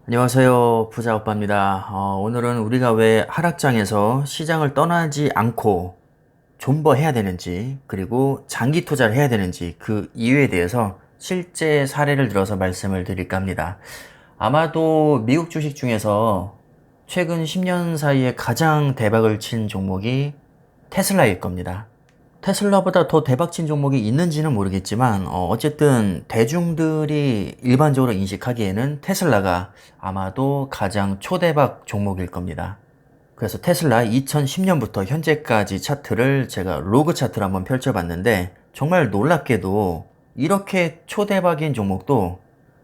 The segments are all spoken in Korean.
안녕하세요. 부자오빠입니다. 오늘은 우리가 왜 하락장에서 시장을 떠나지 않고 존버해야 되는지, 그리고 장기 투자를 해야 되는지 그 이유에 대해서 실제 사례를 들어서 말씀을 드릴까 합니다. 아마도 미국 주식 중에서 최근 10년 사이에 가장 대박을 친 종목이 테슬라일 겁니다. 테슬라보다 더 대박친 종목이 있는지는 모르겠지만 어쨌든 대중들이 일반적으로 인식하기에는 테슬라가 아마도 가장 초대박 종목일 겁니다. 그래서 테슬라 2010년부터 현재까지 차트를 제가 로그 차트를 한번 펼쳐봤는데 정말 놀랍게도 이렇게 초대박인 종목도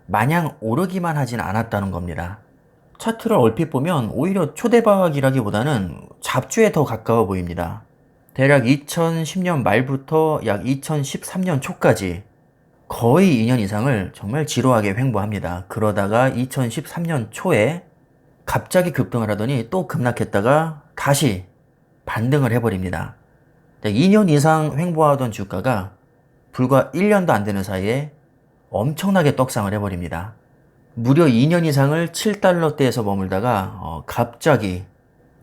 마냥 오르기만 하진 않았다는 겁니다. 차트를 얼핏 보면 오히려 초대박이라기보다는 잡주에 더 가까워 보입니다. 대략 2010년 말부터 약 2013년 초까지 거의 2년 이상을 정말 지루하게 횡보합니다. 그러다가 2013년 초에 갑자기 급등을 하더니 또 급락했다가 다시 반등을 해버립니다. 2년 이상 횡보하던 주가가 불과 1년도 안 되는 사이에 엄청나게 떡상을 해버립니다. 무려 2년 이상을 7달러대에서 머물다가 갑자기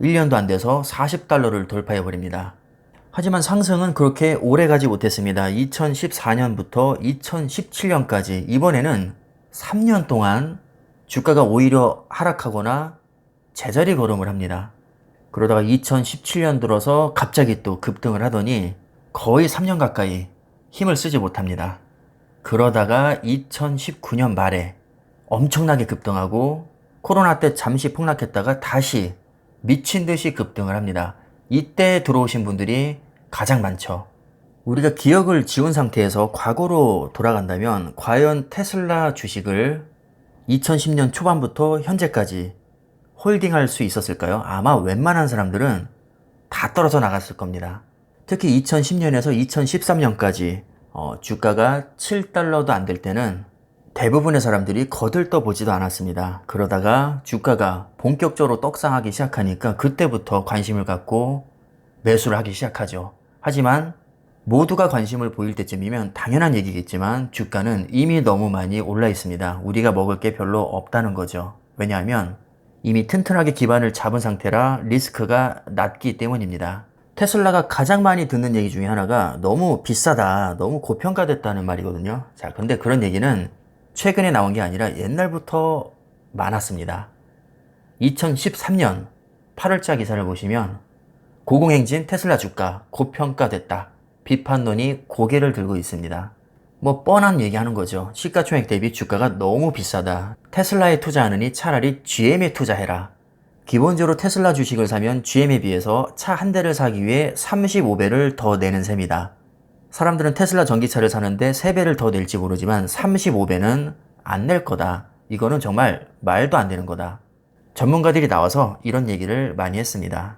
1년도 안 돼서 40달러를 돌파해버립니다. 하지만 상승은 그렇게 오래 가지 못했습니다. 2014년부터 2017년까지 이번에는 3년 동안 주가가 오히려 하락하거나 제자리 걸음을 합니다. 그러다가 2017년 들어서 갑자기 또 급등을 하더니 거의 3년 가까이 힘을 쓰지 못합니다. 그러다가 2019년 말에 엄청나게 급등하고 코로나 때 잠시 폭락했다가 다시 미친 듯이 급등을 합니다. 이때 들어오신 분들이 가장 많죠. 우리가 기억을 지운 상태에서 과거로 돌아간다면 과연 테슬라 주식을 2010년 초반부터 현재까지 홀딩할 수 있었을까요? 아마 웬만한 사람들은 다 떨어져 나갔을 겁니다. 특히 2010년에서 2013년까지 주가가 7달러도 안 될 때는 대부분의 사람들이 거들떠 보지도 않았습니다. 그러다가 주가가 본격적으로 떡상하기 시작하니까 그때부터 관심을 갖고 매수를 하기 시작하죠. 하지만 모두가 관심을 보일 때쯤이면 당연한 얘기겠지만 주가는 이미 너무 많이 올라 있습니다. 우리가 먹을 게 별로 없다는 거죠. 왜냐하면 이미 튼튼하게 기반을 잡은 상태라 리스크가 낮기 때문입니다. 테슬라가 가장 많이 듣는 얘기 중에 하나가 너무 비싸다, 너무 고평가됐다는 말이거든요. 자, 근데 그런 얘기는 최근에 나온 게 아니라 옛날부터 많았습니다. 2013년 8월자 기사를 보시면 고공행진 테슬라 주가 고평가됐다. 비판론이 고개를 들고 있습니다. 뭐 뻔한 얘기하는 거죠. 시가총액 대비 주가가 너무 비싸다. 테슬라에 투자하느니 차라리 GM에 투자해라. 기본적으로 테슬라 주식을 사면 GM에 비해서 차 한 대를 사기 위해 35배를 더 내는 셈이다. 사람들은 테슬라 전기차를 사는데 3배를 더 낼지 모르지만 35배는 안 낼 거다. 이거는 정말 말도 안 되는 거다. 전문가들이 나와서 이런 얘기를 많이 했습니다.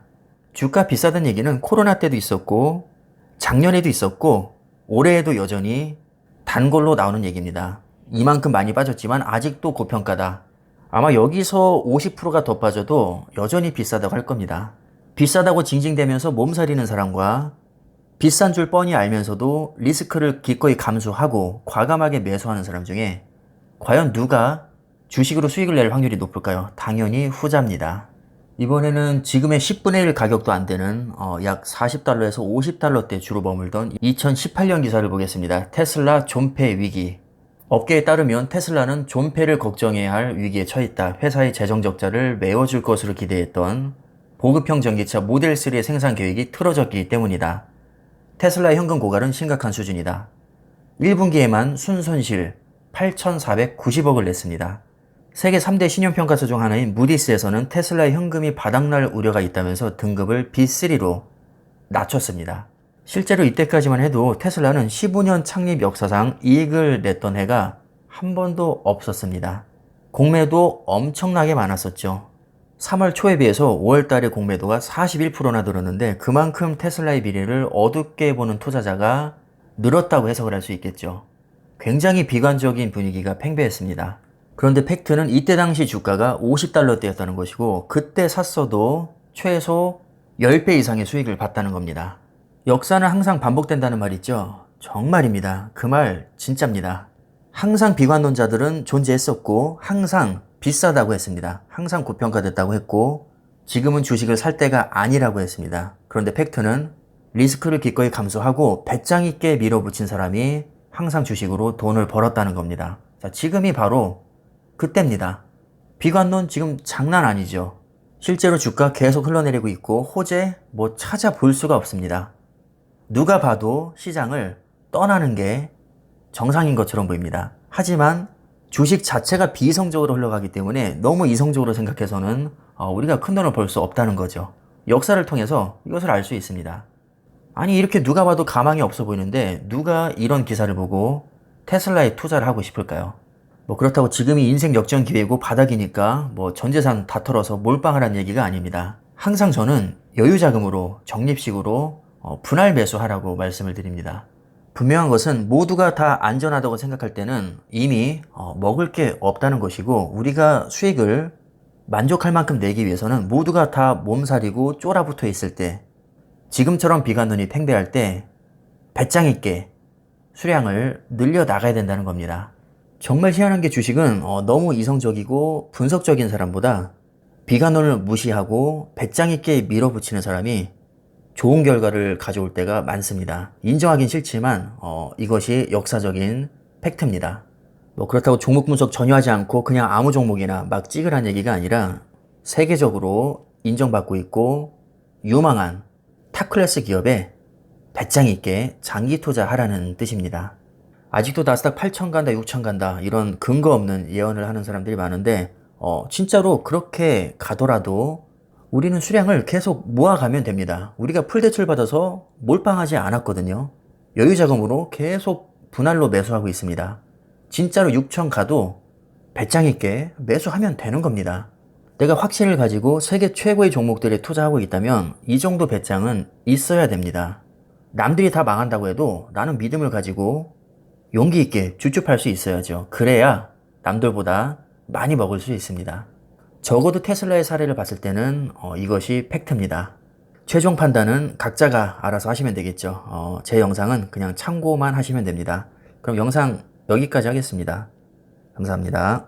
주가 비싸다는 얘기는 코로나 때도 있었고 작년에도 있었고 올해에도 여전히 단골로 나오는 얘기입니다. 이만큼 많이 빠졌지만 아직도 고평가다. 아마 여기서 50%가 더 빠져도 여전히 비싸다고 할 겁니다. 비싸다고 징징대면서 몸살이는 사람과 비싼 줄 뻔히 알면서도 리스크를 기꺼이 감수하고 과감하게 매수하는 사람 중에 과연 누가 주식으로 수익을 낼 확률이 높을까요? 당연히 후자입니다. 이번에는 지금의 10분의 1 가격도 안 되는 약 40달러에서 50달러대 주로 머물던 2018년 기사를 보겠습니다. 테슬라 존폐 위기. 업계에 따르면 테슬라는 존폐를 걱정해야 할 위기에 처했다. 회사의 재정 적자를 메워줄 것으로 기대했던 보급형 전기차 모델 3의 생산 계획이 틀어졌기 때문이다. 테슬라의 현금 고갈은 심각한 수준이다. 1분기에만 순손실 8,490억을 냈습니다. 세계 3대 신용평가사 중 하나인 무디스에서는 테슬라의 현금이 바닥날 우려가 있다면서 등급을 B3로 낮췄습니다. 실제로 이때까지만 해도 테슬라는 15년 창립 역사상 이익을 냈던 해가 한 번도 없었습니다. 공매도 엄청나게 많았었죠. 3월 초에 비해서 5월 달에 공매도가 41%나 늘었는데 그만큼 테슬라의 미래를 어둡게 보는 투자자가 늘었다고 해석을 할 수 있겠죠. 굉장히 비관적인 분위기가 팽배했습니다. 그런데 팩트는 이때 당시 주가가 50달러대였다는 것이고 그때 샀어도 최소 10배 이상의 수익을 봤다는 겁니다. 역사는 항상 반복된다는 말 있죠? 정말입니다. 그 말 진짜입니다. 항상 비관론자들은 존재했었고 항상 비싸다고 했습니다. 항상 고평가됐다고 했고 지금은 주식을 살 때가 아니라고 했습니다. 그런데 팩트는 리스크를 기꺼이 감수하고 배짱 있게 밀어붙인 사람이 항상 주식으로 돈을 벌었다는 겁니다. 자, 지금이 바로 그때입니다. 비관론 지금 장난 아니죠. 실제로 주가 계속 흘러내리고 있고 호재 뭐 찾아볼 수가 없습니다. 누가 봐도 시장을 떠나는 게 정상인 것처럼 보입니다. 하지만 주식 자체가 비이성적으로 흘러가기 때문에 너무 이성적으로 생각해서는 우리가 큰 돈을 벌 수 없다는 거죠. 역사를 통해서 이것을 알 수 있습니다. 아니 이렇게 누가 봐도 가망이 없어 보이는데 누가 이런 기사를 보고 테슬라에 투자를 하고 싶을까요? 뭐 그렇다고 지금이 인생 역전 기회고 바닥이니까 뭐 전 재산 다 털어서 몰빵하라는 얘기가 아닙니다. 항상 저는 여유 자금으로 적립식으로 분할 매수하라고 말씀을 드립니다. 분명한 것은 모두가 다 안전하다고 생각할 때는 이미 먹을 게 없다는 것이고 우리가 수익을 만족할 만큼 내기 위해서는 모두가 다 몸살이고 쫄아붙어 있을 때 지금처럼 비관론이 팽배할 때 배짱 있게 수량을 늘려 나가야 된다는 겁니다. 정말 희한한 게 주식은 너무 이성적이고 분석적인 사람보다 비관론을 무시하고 배짱 있게 밀어붙이는 사람이 좋은 결과를 가져올 때가 많습니다. 인정하긴 싫지만 이것이 역사적인 팩트입니다. 뭐 그렇다고 종목 분석 전혀 하지 않고 그냥 아무 종목이나 막 찍으란 얘기가 아니라 세계적으로 인정받고 있고 유망한 탑클래스 기업에 배짱 있게 장기 투자하라는 뜻입니다. 아직도 나스닥 8천 간다 6천 간다 이런 근거 없는 예언을 하는 사람들이 많은데 진짜로 그렇게 가더라도 우리는 수량을 계속 모아가면 됩니다. 우리가 풀대출 받아서 몰빵하지 않았거든요. 여유자금으로 계속 분할로 매수하고 있습니다. 진짜로 6천 가도 배짱 있게 매수하면 되는 겁니다. 내가 확신을 가지고 세계 최고의 종목들에 투자하고 있다면 이 정도 배짱은 있어야 됩니다. 남들이 다 망한다고 해도 나는 믿음을 가지고 용기 있게 주줍할 수 있어야죠. 그래야 남들보다 많이 먹을 수 있습니다. 적어도 테슬라의 사례를 봤을 때는 이것이 팩트입니다. 최종 판단은 각자가 알아서 하시면 되겠죠. 제 영상은 그냥 참고만 하시면 됩니다. 그럼 영상 여기까지 하겠습니다. 감사합니다.